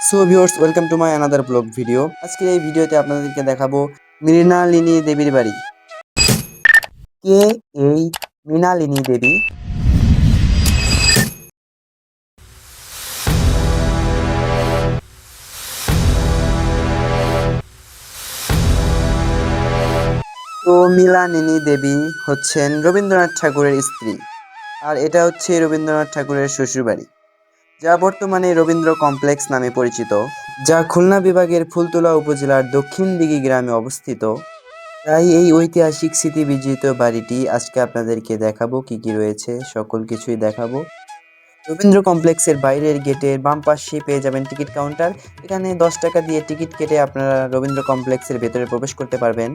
So viewers, welcome to my another blog video. আজকের এই ভিডিওতে আপনাদেরকে দেখাবো মৃণালিনী দেবীর বাড়ি। কে এই মৃণালিনী দেবী? তো মৃণালিনী দেবী হচ্ছেন রবীন্দ্রনাথ ঠাকুরের স্ত্রী, আর এটা হচ্ছে রবীন্দ্রনাথ ঠাকুরের শ্বশুরবাড়ি, যা বর্তমানে রবীন্দ্র কমপ্লেক্স নামে পরিচিত, যা খুলনা বিভাগের ফুলতলা উপজেলার দক্ষিণ দিঘি গ্রামে অবস্থিত। তাই এই ঐতিহাসিক স্মৃতি বিজড়িত বাড়িটি আজকে আপনাদেরকে দেখাবো, কি কি রয়েছে সকল কিছুই দেখাবো। রবীন্দ্র কমপ্লেক্সের বাইরের গেটের বাম পাশে পেয়ে যাবেন টিকিট কাউন্টার। এখানে 10 টাকা দিয়ে টিকিট কেটে আপনারা রবীন্দ্র কমপ্লেক্সের ভেতরে প্রবেশ করতে পারবেন।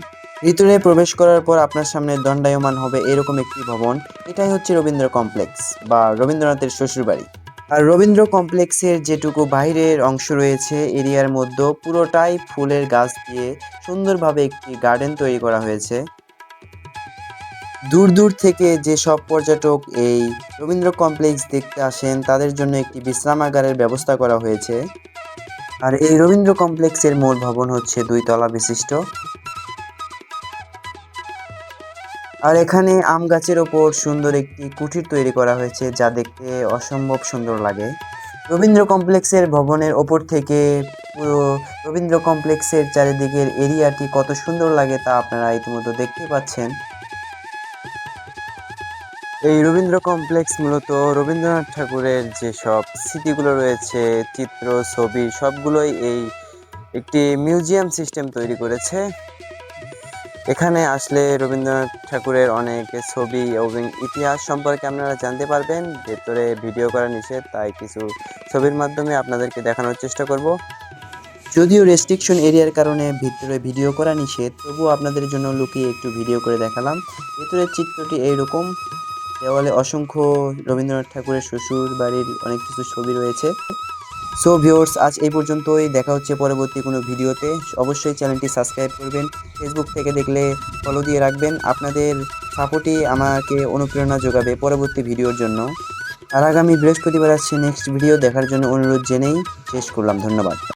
ভিতরে প্রবেশ করার পর আপনার সামনে দণ্ডায়মান হবে এরকম একটি ভবন। এটাই হচ্ছে রবীন্দ্র কমপ্লেক্স বা রবীন্দ্রনাথের শ্বশুরবাড়ি। আর রবীন্দ্র কমপ্লেক্সের যেটুকু বাইরের অংশ রয়েছে এরিয়ার মধ্যে পুরোটাই ফুলের গাছ দিয়ে সুন্দরভাবে একটি গার্ডেন তৈরি করা হয়েছে। দূর দূর থেকে যেসব পর্যটক এই রবীন্দ্র কমপ্লেক্স দেখতে আসেন তাদের জন্য একটি বিশ্রামাগারের ব্যবস্থা করা হয়েছে। আর এই রবীন্দ্র কমপ্লেক্সের মূল ভবন হচ্ছে 2 তলা বিশিষ্ট। আর এখানে আম গাছের ওপর সুন্দর একটি কুঠির তৈরি করা হয়েছে, যা দেখতে অসম্ভব সুন্দর লাগে। রবীন্দ্র কমপ্লেক্সের ভবনের ওপর থেকে পুরো রবীন্দ্র কমপ্লেক্সের চারিদিকের এরিয়াটি কত সুন্দর লাগে তা আপনারা ইতিমধ্যে দেখতে পাচ্ছেন। এই রবীন্দ্র কমপ্লেক্স মূলত রবীন্দ্রনাথ ঠাকুরের যেসব স্মৃতিগুলো রয়েছে, চিত্র, ছবি সবগুলোই এই একটি মিউজিয়াম সিস্টেম তৈরি করেছে। এখানে আসলে রবীন্দ্রনাথ ঠাকুরের অনেক ছবি এবং ইতিহাস সম্পর্কে আপনারা জানতে পারবেন। ভেতরে ভিডিও করা নিষেধ, তাই কিছু ছবির মাধ্যমে আপনাদেরকে দেখানোর চেষ্টা করব। যদিও রেস্ট্রিকশন এরিয়ার কারণে ভিতরে ভিডিও করা নিষেধ, তবুও আপনাদের জন্য লুকিয়ে একটু ভিডিও করে দেখালাম। ভেতরের চিত্রটি এইরকম। দেওয়ালে অসংখ্য রবীন্দ্রনাথ ঠাকুরের শ্বশুর বাড়ির অনেক কিছু ছবি রয়েছে। সো ভিউয়ার্স, আজ এই পর্যন্তই। দেখা হচ্ছে পরবর্তী কোনো ভিডিওতে। অবশ্যই চ্যানেলটি সাবস্ক্রাইব করবেন। ফেসবুক থেকে দেখলে ফলো দিয়ে রাখবেন। আপনাদের সাপোর্টই আমাকে অনুপ্রেরণা যোগাবে পরবর্তী ভিডিওর জন্য। আর আগামী বৃহস্পতিবার আসছে নেক্সট ভিডিও দেখার জন্য অনুরোধ জেনেই শেষ করলাম। ধন্যবাদ।